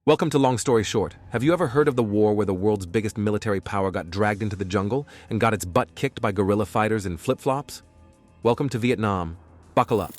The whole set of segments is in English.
Welcome to Long Story Short. Have you ever heard of the war where the world's biggest military power got dragged into the jungle and got its butt kicked by guerrilla fighters in flip-flops? Welcome to Vietnam. Buckle up.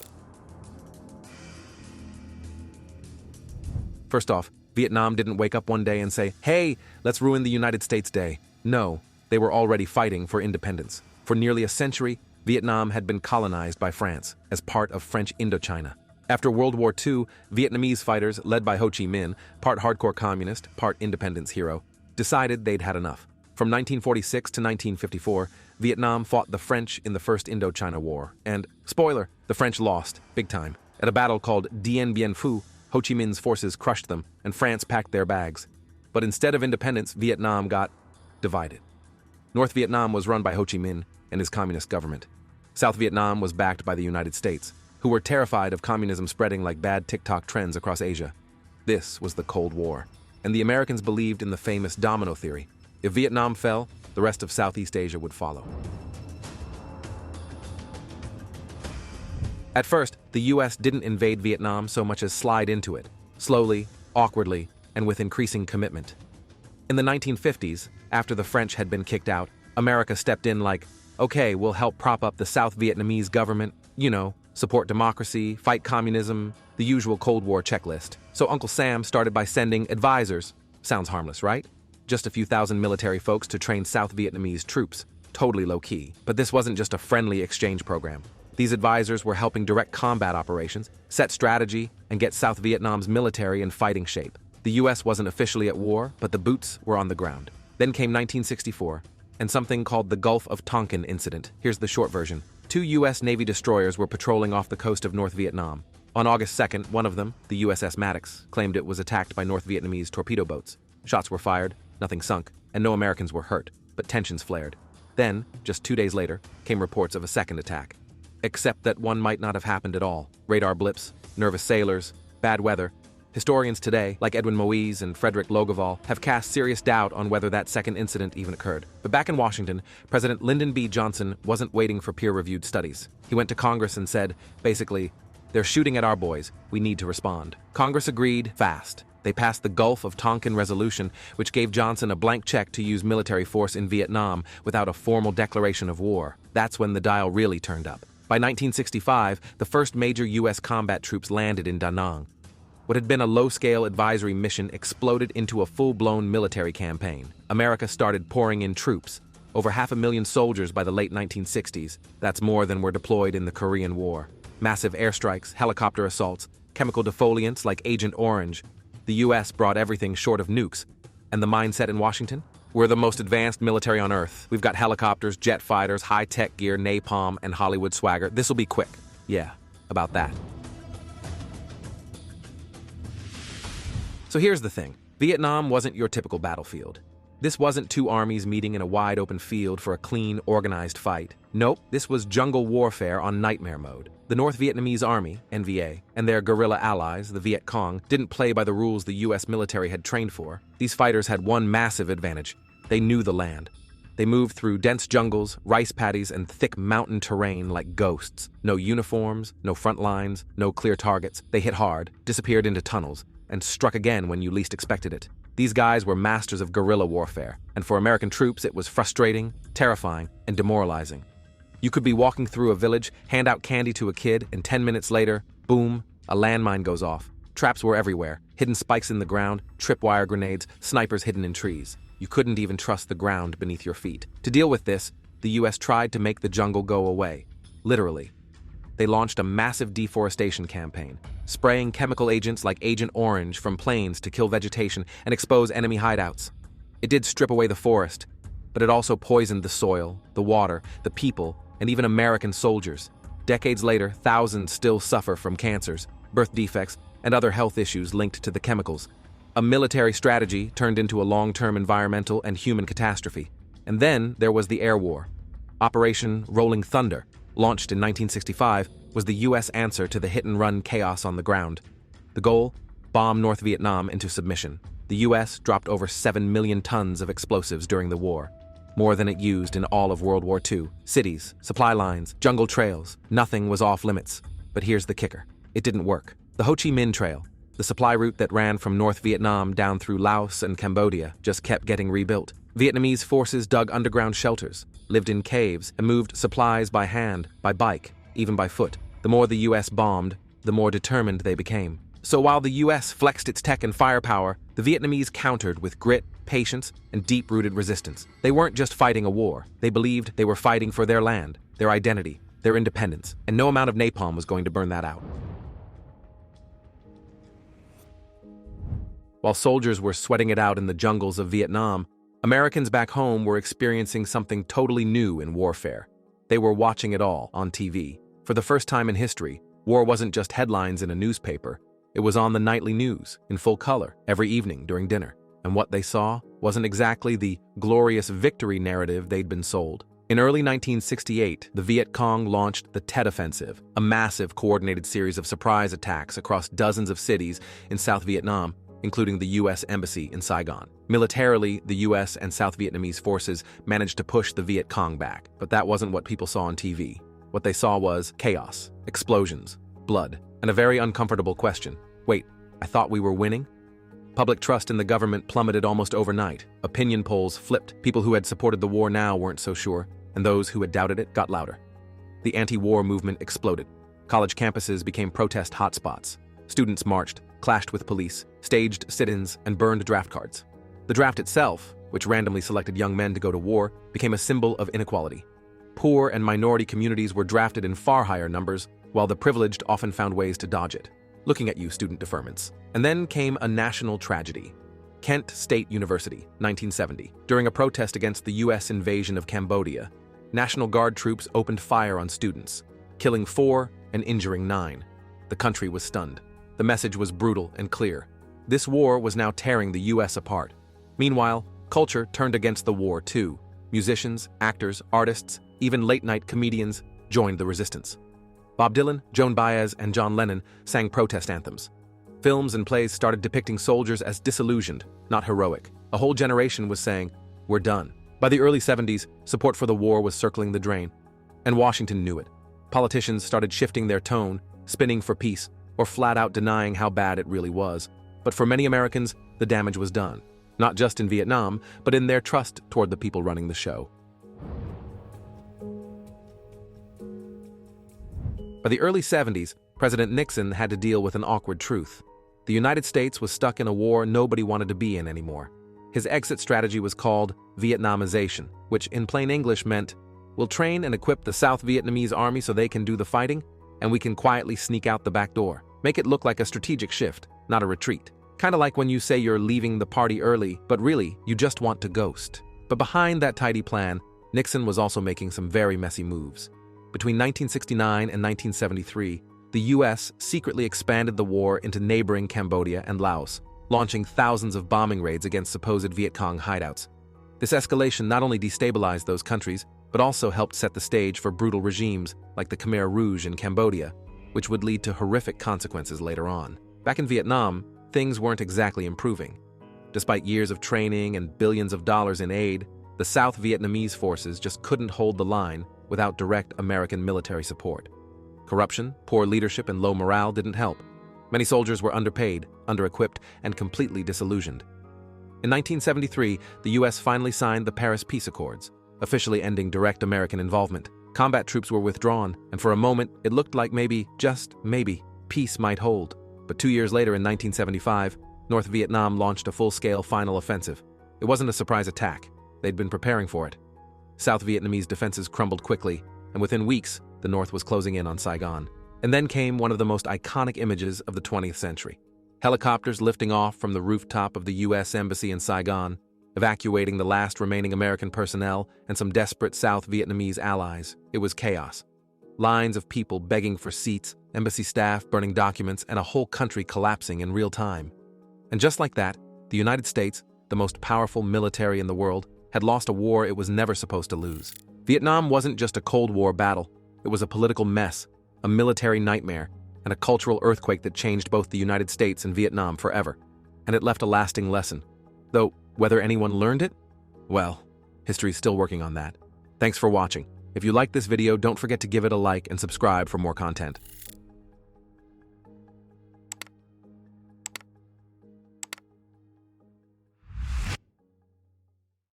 First off, Vietnam didn't wake up one day and say, "Hey, let's ruin the United States Day." No, they were already fighting for independence. For nearly a century, Vietnam had been colonized by France as part of French Indochina. After World War II, Vietnamese fighters, led by Ho Chi Minh, part hardcore communist, part independence hero, decided they'd had enough. From 1946 to 1954, Vietnam fought the French in the First Indochina War, and, spoiler, the French lost, big time. At a battle called Dien Bien Phu, Ho Chi Minh's forces crushed them, and France packed their bags. But instead of independence, Vietnam got divided. North Vietnam was run by Ho Chi Minh and his communist government. South Vietnam was backed by the United States, who were terrified of communism spreading like bad TikTok trends across Asia. This was the Cold War, and the Americans believed in the famous domino theory. If Vietnam fell, the rest of Southeast Asia would follow. At first, the US didn't invade Vietnam so much as slide into it, slowly, awkwardly, and with increasing commitment. In the 1950s, after the French had been kicked out, America stepped in like, okay, we'll help prop up the South Vietnamese government, support democracy, fight communism, the usual Cold War checklist. So Uncle Sam started by sending advisors. Sounds harmless, right? Just a few thousand military folks to train South Vietnamese troops. Totally low-key. But this wasn't just a friendly exchange program. These advisors were helping direct combat operations, set strategy, and get South Vietnam's military in fighting shape. The US wasn't officially at war, but the boots were on the ground. Then came 1964, and something called the Gulf of Tonkin Incident. Here's the short version. 2 U.S. Navy destroyers were patrolling off the coast of North Vietnam. On August 2nd, one of them, the USS Maddox, claimed it was attacked by North Vietnamese torpedo boats. Shots were fired, nothing sunk, and no Americans were hurt, but tensions flared. Then, just 2 days later, came reports of a second attack. Except that one might not have happened at all. Radar blips, nervous sailors, bad weather. Historians today, like Edwin Moise and Frederick Logeval, have cast serious doubt on whether that second incident even occurred. But back in Washington, President Lyndon B. Johnson wasn't waiting for peer-reviewed studies. He went to Congress and said, basically, they're shooting at our boys, we need to respond. Congress agreed fast. They passed the Gulf of Tonkin Resolution, which gave Johnson a blank check to use military force in Vietnam without a formal declaration of war. That's when the dial really turned up. By 1965, the first major U.S. combat troops landed in Da Nang. What had been a low-scale advisory mission exploded into a full-blown military campaign. America started pouring in troops. Over 500,000 soldiers by the late 1960s. That's more than were deployed in the Korean War. Massive airstrikes, helicopter assaults, chemical defoliants like Agent Orange. The U.S. brought everything short of nukes. And the mindset in Washington? We're the most advanced military on Earth. We've got helicopters, jet fighters, high-tech gear, napalm, and Hollywood swagger. This'll be quick. Yeah, about that. So here's the thing. Vietnam wasn't your typical battlefield. This wasn't 2 armies meeting in a wide open field for a clean, organized fight. Nope, this was jungle warfare on nightmare mode. The North Vietnamese Army, NVA, and their guerrilla allies, the Viet Cong, didn't play by the rules the US military had trained for. These fighters had one massive advantage. They knew the land. They moved through dense jungles, rice paddies, and thick mountain terrain like ghosts. No uniforms, no front lines, no clear targets. They hit hard, disappeared into tunnels, and struck again when you least expected it. These guys were masters of guerrilla warfare, and for American troops it was frustrating, terrifying, and demoralizing. You could be walking through a village, hand out candy to a kid, and 10 minutes later, boom, a landmine goes off. Traps were everywhere, hidden spikes in the ground, tripwire grenades, snipers hidden in trees. You couldn't even trust the ground beneath your feet. To deal with this, the US tried to make the jungle go away, literally. They launched a massive deforestation campaign, spraying chemical agents like Agent Orange from planes to kill vegetation and expose enemy hideouts. It did strip away the forest, but it also poisoned the soil, the water, the people, and even American soldiers. Decades later, thousands still suffer from cancers, birth defects, and other health issues linked to the chemicals. A military strategy turned into a long-term environmental and human catastrophe. And then there was the air war. Operation Rolling Thunder, launched in 1965, was the U.S. answer to the hit-and-run chaos on the ground. The goal? Bomb North Vietnam into submission. The U.S. dropped over 7 million tons of explosives during the war, more than it used in all of World War II. Cities, supply lines, jungle trails, nothing was off limits. But here's the kicker. It didn't work. The Ho Chi Minh Trail, the The supply route that ran from North Vietnam down through Laos and Cambodia just kept getting rebuilt. Vietnamese forces dug underground shelters, lived in caves, and moved supplies by hand, by bike, even by foot. The more the US bombed, the more determined they became. So while the US flexed its tech and firepower, the Vietnamese countered with grit, patience, and deep-rooted resistance. They weren't just fighting a war. They believed they were fighting for their land, their identity, their independence, and no amount of napalm was going to burn that out. While soldiers were sweating it out in the jungles of Vietnam, Americans back home were experiencing something totally new in warfare. They were watching it all on TV. For the first time in history, war wasn't just headlines in a newspaper. It was on the nightly news, in full color, every evening during dinner. And what they saw wasn't exactly the glorious victory narrative they'd been sold. In early 1968, the Viet Cong launched the Tet Offensive, a massive coordinated series of surprise attacks across dozens of cities in South Vietnam, including the U.S. Embassy in Saigon. Militarily, the U.S. and South Vietnamese forces managed to push the Viet Cong back, but that wasn't what people saw on TV. What they saw was chaos, explosions, blood, and a very uncomfortable question. Wait, I thought we were winning? Public trust in the government plummeted almost overnight. Opinion polls flipped. People who had supported the war now weren't so sure, and those who had doubted it got louder. The anti-war movement exploded. College campuses became protest hotspots. Students marched, clashed with police, staged sit-ins, and burned draft cards. The draft itself, which randomly selected young men to go to war, became a symbol of inequality. Poor and minority communities were drafted in far higher numbers, while the privileged often found ways to dodge it. Looking at you, student deferments. And then came a national tragedy. Kent State University, 1970. During a protest against the U.S. invasion of Cambodia, National Guard troops opened fire on students, killing 4 and injuring 9. The country was stunned. The message was brutal and clear. This war was now tearing the U.S. apart. Meanwhile, culture turned against the war too. Musicians, actors, artists, even late-night comedians joined the resistance. Bob Dylan, Joan Baez, and John Lennon sang protest anthems. Films and plays started depicting soldiers as disillusioned, not heroic. A whole generation was saying, "We're done." By the early 70s, support for the war was circling the drain, and Washington knew it. Politicians started shifting their tone, spinning for peace, or flat out denying how bad it really was. But for many Americans, the damage was done. Not just in Vietnam, but in their trust toward the people running the show. By the early 70s, President Nixon had to deal with an awkward truth. The United States was stuck in a war nobody wanted to be in anymore. His exit strategy was called Vietnamization, which in plain English meant, we'll train and equip the South Vietnamese army so they can do the fighting, and we can quietly sneak out the back door. Make it look like a strategic shift, not a retreat. Kind of like when you say you're leaving the party early, but really, you just want to ghost. But behind that tidy plan, Nixon was also making some very messy moves. Between 1969 and 1973, the U.S. secretly expanded the war into neighboring Cambodia and Laos, launching thousands of bombing raids against supposed Viet Cong hideouts. This escalation not only destabilized those countries, but also helped set the stage for brutal regimes like the Khmer Rouge in Cambodia, which would lead to horrific consequences later on. Back in Vietnam, things weren't exactly improving. Despite years of training and billions of dollars in aid, the South Vietnamese forces just couldn't hold the line without direct American military support. Corruption, poor leadership, and low morale didn't help. Many soldiers were underpaid, under-equipped, and completely disillusioned. In 1973, the U.S. finally signed the Paris Peace Accords, officially ending direct American involvement. Combat troops were withdrawn, and for a moment, it looked like maybe, just maybe, peace might hold. But 2 years later, in 1975, North Vietnam launched a full-scale final offensive. It wasn't a surprise attack. They'd been preparing for it. South Vietnamese defenses crumbled quickly, and within weeks, the North was closing in on Saigon. And then came one of the most iconic images of the 20th century. Helicopters lifting off from the rooftop of the U.S. Embassy in Saigon, evacuating the last remaining American personnel and some desperate South Vietnamese allies. It was chaos. Lines of people begging for seats, embassy staff burning documents, and a whole country collapsing in real time. And just like that, the United States, the most powerful military in the world, had lost a war it was never supposed to lose. Vietnam wasn't just a Cold War battle. It was a political mess, a military nightmare, and a cultural earthquake that changed both the United States and Vietnam forever. And it left a lasting lesson. Though, whether anyone learned it? Well, history's still working on that. Thanks for watching. If you liked this video, don't forget to give it a like and subscribe for more content.